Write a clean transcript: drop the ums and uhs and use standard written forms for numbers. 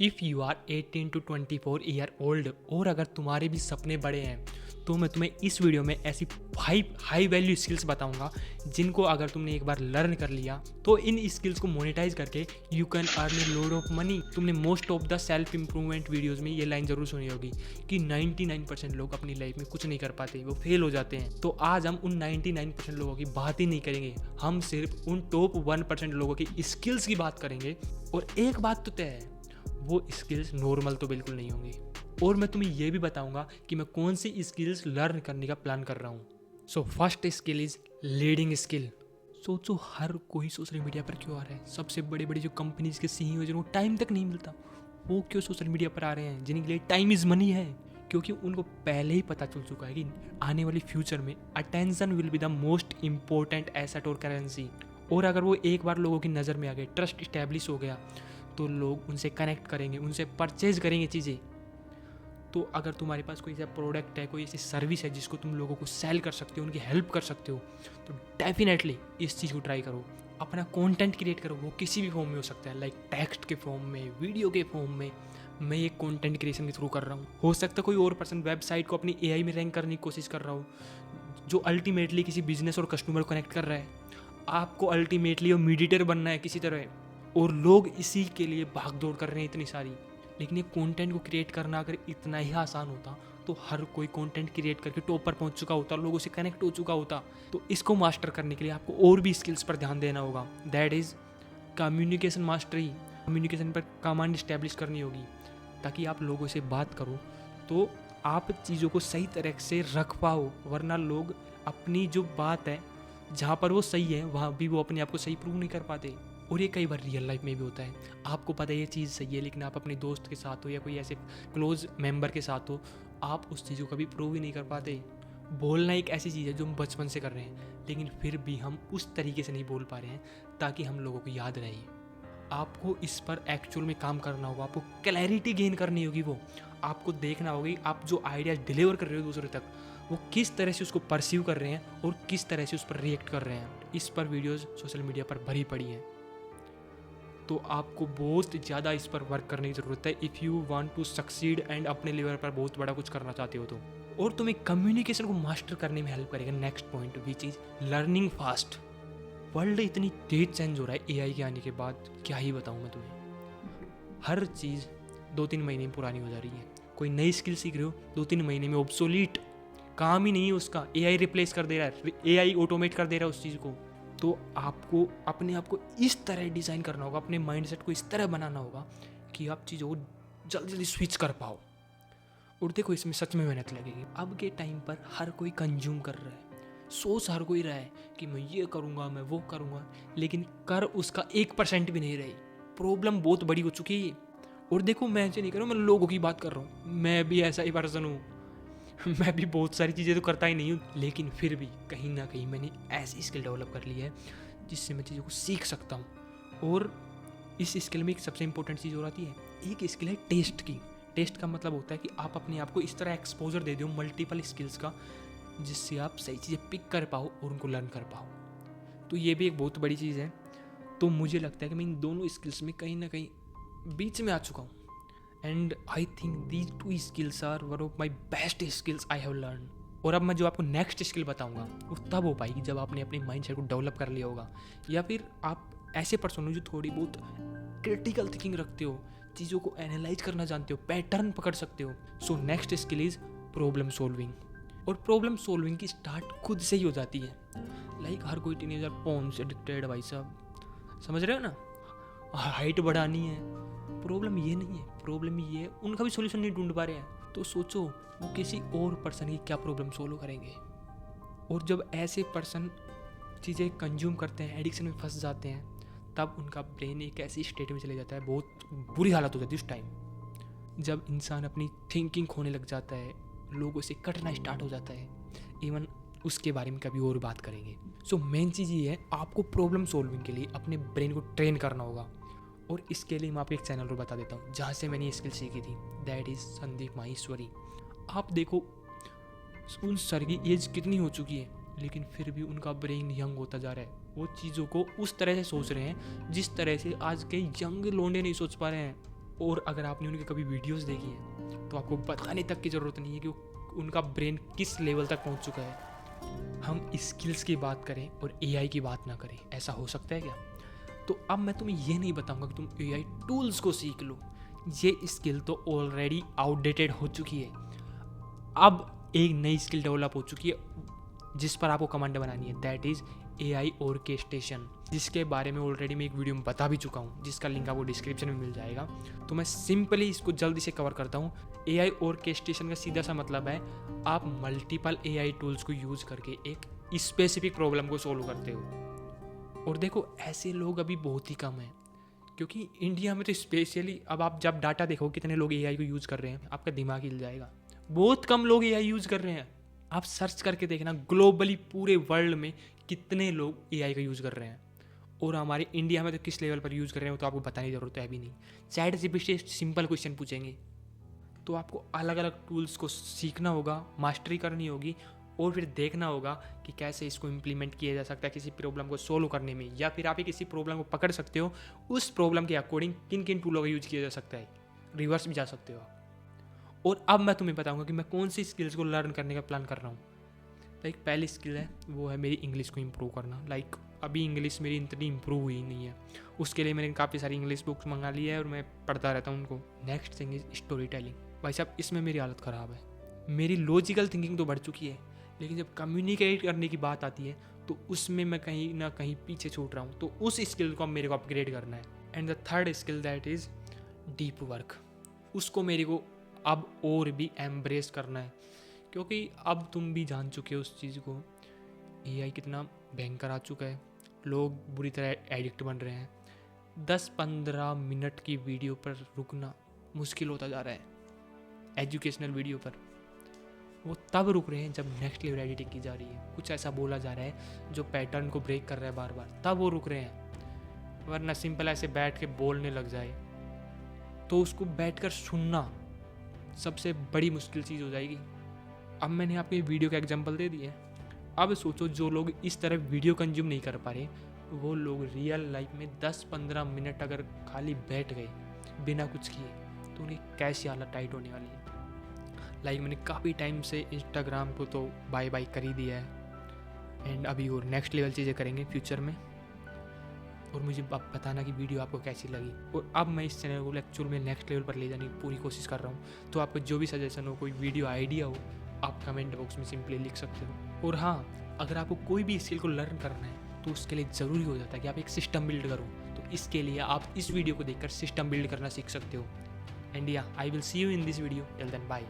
If you are 18 to 24 year old और अगर तुम्हारे भी सपने बड़े हैं तो मैं तुम्हें इस वीडियो में ऐसी हाई वैल्यू स्किल्स बताऊंगा जिनको अगर तुमने एक बार लर्न कर लिया तो इन स्किल्स को मोनेटाइज करके you can earn a load of money. तुमने most of the self improvement videos में ये लाइन जरूर सुनी होगी कि 99% लोग अपनी लाइफ में कुछ नहीं कर पाते, वो फेल हो जाते हैं। तो आज हम उन 99% लोगों की बात ही नहीं करेंगे, हम सिर्फ उन टॉप 1% लोगों की स्किल्स की बात करेंगे। और एक बात तो तय है, वो स्किल्स नॉर्मल तो बिल्कुल नहीं होंगी। और मैं तुम्हें यह भी बताऊंगा कि मैं कौन सी स्किल्स लर्न करने का प्लान कर रहा हूँ। So first skill is leading skill. सोचो हर कोई सोशल मीडिया पर क्यों आ रहा है? सबसे बड़े बड़े जो कंपनीज के सीईओ जिनको टाइम तक नहीं मिलता वो क्यों सोशल मीडिया पर आ रहे हैं? जिनके लिए टाइम इज मनी है, क्योंकि उनको पहले ही पता चल चुका है कि आने वाली फ्यूचर में attention will be the most important asset और करेंसी। और अगर वो एक बार लोगों की नज़र में आ गए, ट्रस्ट इस्टेब्लिश हो गया, तो लोग उनसे कनेक्ट करेंगे, उनसे परचेज करेंगे चीज़ें। तो अगर तुम्हारे पास कोई ऐसा प्रोडक्ट है, कोई ऐसी सर्विस है जिसको तुम लोगों को सेल कर सकते हो, उनकी हेल्प कर सकते हो, तो डेफिनेटली इस चीज़ को ट्राई करो। अपना कंटेंट क्रिएट करो, वो किसी भी फॉर्म में हो सकता है, लाइक टेक्स्ट के फॉर्म में, वीडियो के फॉर्म में। मैं ये कंटेंट क्रिएशन के थ्रू कर रहा हूँ। हो सकता है कोई और पर्सन वेबसाइट को अपनी एआई में रैंक करने की कोशिश कर रहा हो, जो अल्टीमेटली किसी बिजनेस और कस्टमर को कनेक्ट कर रहा है। आपको अल्टीमेटली वो मीडिएटर बनना है किसी तरह, और लोग इसी के लिए भाग दौड़ कर रहे हैं इतनी सारी। लेकिन ये कंटेंट को क्रिएट करना अगर इतना ही आसान होता तो हर कोई कंटेंट क्रिएट करके टॉप पर पहुंच चुका होता, लोगों से कनेक्ट हो चुका होता। तो इसको मास्टर करने के लिए आपको और भी स्किल्स पर ध्यान देना होगा। That is communication mastery. Communication पर कमांड इस्टेब्लिश करनी होगी ताकि आप लोगों से बात करो तो आप चीज़ों को सही तरह से रख पाओ। वरना लोग अपनी जो बात है, जहाँ पर वो सही है वहाँ भी वो अपने आप को सही प्रूव नहीं कर पाते। और ये कई बार रियल लाइफ में भी होता है। आपको पता है ये चीज़ सही है, लेकिन आप अपने दोस्त के साथ हो या कोई ऐसे क्लोज मेंबर के साथ हो, आप उस चीज़ को कभी प्रूव ही नहीं कर पाते। बोलना एक ऐसी चीज़ है जो हम बचपन से कर रहे हैं, लेकिन फिर भी हम उस तरीके से नहीं बोल पा रहे हैं ताकि हम लोगों को याद रहे। आपको इस पर एक्चुअल में काम करना होगा, आपको क्लैरिटी गेन करनी होगी। वो आपको देखना होगी आप जो आइडियाज डिलीवर कर रहे हो दूसरे तक, वो किस तरह से उसको परसीव कर रहे हैं और किस तरह से उस पर रिएक्ट कर रहे हैं। इस पर वीडियोज़ सोशल मीडिया पर भरी पड़ी हैं, तो आपको बहुत ज़्यादा इस पर वर्क करने की ज़रूरत है if you want to succeed and अपने लेवल पर बहुत बड़ा कुछ करना चाहते हो तो। और तुम्हें कम्युनिकेशन को मास्टर करने में हेल्प करेगा next point, which is learning fast. World इतनी तेज चेंज हो रहा है एआई के आने के बाद, क्या ही बताऊँ मैं तुम्हें। हर चीज़ 2-3 महीने में पुरानी हो जा रही है। कोई नई स्किल सीख रहे हो, 2-3 महीने में ऑब्सोलीट, काम ही नहीं है उसका, एआई रिप्लेस कर दे रहा है, एआई ऑटोमेट कर दे रहा है उस चीज़ को। तो आपको अपने आप को इस तरह डिज़ाइन करना होगा, अपने माइंडसेट को इस तरह बनाना होगा कि आप चीज़ों को जल्दी जल्दी स्विच कर पाओ। और देखो इसमें सच में मेहनत लगेगी। अब के टाइम पर हर कोई कंज्यूम कर रहा है, सोच हर कोई रहा है कि मैं ये करूँगा, मैं वो करूँगा, लेकिन कर उसका 1% भी नहीं रही। प्रॉब्लम बहुत बड़ी हो चुकी है। और देखो मैं ऐसे नहीं कर रहा हूँ, मैं लोगों की बात कर रहा हूँ, मैं भी ऐसा ही पर्सन हूँ। मैं भी बहुत सारी चीज़ें तो करता ही नहीं हूँ, लेकिन फिर भी कहीं ना कहीं मैंने ऐसी स्किल डेवलप कर ली है जिससे मैं चीज़ों को सीख सकता हूँ। और इस स्किल में एक सबसे इंपॉर्टेंट चीज़ और आती है, एक स्किल है टेस्ट की। टेस्ट का मतलब होता है कि आप अपने आप को इस तरह एक्सपोजर दे दो मल्टीपल स्किल्स का, जिससे आप सही चीज़ें पिक कर पाओ और उनको लर्न कर पाओ। तो ये भी एक बहुत बड़ी चीज़ है। तो मुझे लगता है कि मैं इन दोनों स्किल्स में कहीं ना कहीं बीच में आ चुका हूँ। And I think these 2 skills are one of my best skills I have learn. और अब मैं जो आपको नेक्स्ट स्किल बताऊंगा वो तब हो पाएगी जब आपने अपने माइंडसेट को डेवलप कर लिया होगा, या फिर आप ऐसे पर्सन हो जो थोड़ी बहुत क्रिटिकल थिंकिंग रखते हो, चीज़ों को एनालाइज करना जानते हो, पैटर्न पकड़ सकते हो। So next skill is problem solving. और प्रॉब्लम सॉल्विंग की स्टार्ट खुद से ही हो जाती है। लाइक हर कोई टीनेजर फोन से एडिक्टेड, भाई साहब समझ रहे हो ना, हाइट बढ़ानी है। प्रॉब्लम ये नहीं है, प्रॉब्लम ये है उनका भी सोल्यूशन नहीं ढूंढ पा रहे हैं। तो सोचो वो किसी और पर्सन की क्या प्रॉब्लम सोल्व करेंगे। और जब ऐसे पर्सन चीज़ें कंज्यूम करते हैं, एडिक्शन में फंस जाते हैं, तब उनका ब्रेन एक ऐसी स्टेट में चले जाता है, बहुत बुरी हालत हो जाती है उस टाइम। जब इंसान अपनी थिंकिंग खोने लग जाता है, लोगों से कटना स्टार्ट हो जाता है। इवन उसके बारे में कभी और बात करेंगे। सो मेन चीज़ ये है, आपको प्रॉब्लम सॉल्विंग के लिए अपने ब्रेन को ट्रेन करना होगा। और इसके लिए मैं आपको एक चैनल पर बता देता हूँ जहाँ से मैंने ये स्किल सीखी थी, दैट इज़ संदीप माहेश्वरी। आप देखो उन सर की एज कितनी हो चुकी है, लेकिन फिर भी उनका ब्रेन यंग होता जा रहा है। वो चीज़ों को उस तरह से सोच रहे हैं जिस तरह से आज के यंग लोंडे नहीं सोच पा रहे हैं। और अगर आपने उनकी कभी वीडियोस देखी हैं तो आपको बताने तक की ज़रूरत नहीं है कि उनका ब्रेन किस लेवल तक पहुंच चुका है। हम स्किल्स की बात करें और एआई की बात ना करें, ऐसा हो सकता है क्या? तो अब मैं तुम्हें ये नहीं बताऊंगा कि तुम एआई टूल्स को सीख लो, ये स्किल तो ऑलरेडी आउटडेटेड हो चुकी है। अब एक नई स्किल डेवलप हो चुकी है जिस पर आपको कमांड बनानी है, दैट इज़ एआई ऑर्केस्ट्रेशन, जिसके बारे में ऑलरेडी मैं एक वीडियो में बता भी चुका हूँ, जिसका लिंक आपको डिस्क्रिप्शन में मिल जाएगा। तो मैं सिंपली इसको जल्दी से कवर करता हूँ। एआई ऑर्केस्ट्रेशन का सीधा सा मतलब है आप मल्टीपल एआई टूल्स को यूज़ करके एक स्पेसिफिक प्रॉब्लम को सोल्व करते हो। और देखो ऐसे लोग अभी बहुत ही कम हैं, क्योंकि इंडिया में तो स्पेशली अब आप जब डाटा देखो कितने लोग एआई को यूज़ कर रहे हैं, आपका दिमाग हिल जाएगा। बहुत कम लोग एआई यूज़ कर रहे हैं। आप सर्च करके देखना ग्लोबली पूरे वर्ल्ड में कितने लोग एआई का यूज़ कर रहे हैं, और हमारे इंडिया में तो किस लेवल पर यूज़ कर रहे हैं तो आपको बताने की ज़रूरत है भी नहीं। चैट जीपीटी से सिंपल क्वेश्चन पूछेंगे तो आपको अलग अलग टूल्स को सीखना होगा, मास्टरी करनी होगी, और फिर देखना होगा कि कैसे इसको इम्प्लीमेंट किया जा सकता है किसी प्रॉब्लम को सोल्व करने में, या फिर आप किसी प्रॉब्लम को पकड़ सकते हो उस प्रॉब्लम के अकॉर्डिंग किन किन टूलों का यूज़ किया जा सकता है, रिवर्स भी जा सकते हो आप। और अब मैं तुम्हें बताऊंगा कि मैं कौन सी स्किल्स को लर्न करने का प्लान कर रहा हूँ। लाइक पहली स्किल है वो है मेरी इंग्लिश को इम्प्रूव करना। लाइक अभी इंग्लिश मेरी इतनी इम्प्रूव हुई नहीं है, उसके लिए मैंने काफ़ी सारी इंग्लिश बुक्स मंगा ली है और मैं पढ़ता रहता हूँ उनको। Next thing is story telling. भाई साहब इसमें मेरी हालत ख़राब है। मेरी लॉजिकल थिंकिंग तो बढ़ चुकी है, लेकिन जब कम्युनिकेट करने की बात आती है तो उसमें मैं कहीं ना कहीं पीछे छूट रहा हूँ। तो उस स्किल को अब मेरे को अपग्रेड करना है। And the third skill that is deep work, उसको मेरे को अब और भी एम्ब्रेस करना है, क्योंकि अब तुम भी जान चुके हो उस चीज़ को, एआई कितना भयंकर आ चुका है, लोग बुरी तरह एडिक्ट बन रहे हैं। 10-15 मिनट की वीडियो पर रुकना मुश्किल होता जा रहा है। एजुकेशनल वीडियो पर वो तब रुक रहे हैं जब नेक्स्ट लेवल एडिटिंग की जा रही है, कुछ ऐसा बोला जा रहा है जो पैटर्न को ब्रेक कर रहा है बार बार, तब वो रुक रहे हैं। वरना सिंपल ऐसे बैठ के बोलने लग जाए तो उसको बैठकर सुनना सबसे बड़ी मुश्किल चीज़ हो जाएगी। अब मैंने आपको ये वीडियो का एग्जांपल दे दिया है। अब सोचो जो लोग इस तरह वीडियो कंज्यूम नहीं कर पा रहे, वो लोग रियल लाइफ में 10-15 मिनट अगर खाली बैठ गए बिना कुछ किए तो उन्हें कैसी हालत टाइट होने वाली है। लाइक मैंने काफ़ी टाइम से इंस्टाग्राम को तो बाय बाय कर ही दिया है, एंड अभी और नेक्स्ट लेवल चीज़ें करेंगे फ्यूचर में। और मुझे अब बताना कि वीडियो आपको कैसी लगी, और अब मैं इस चैनल को एक्चुअल में नेक्स्ट लेवल पर ले जाने की पूरी कोशिश कर रहा हूँ। तो आपको जो भी सजेशन हो, कोई वीडियो आइडिया हो, आप कमेंट बॉक्स में सिंपली लिख सकते हो। और हाँ, अगर आपको कोई भी स्किल को लर्न करना है तो उसके लिए ज़रूरी हो जाता है कि आप एक सिस्टम बिल्ड करो। तो इसके लिए आप इस वीडियो को देखकर सिस्टम बिल्ड करना सीख सकते हो। एंड या I will see you in this video, till then bye.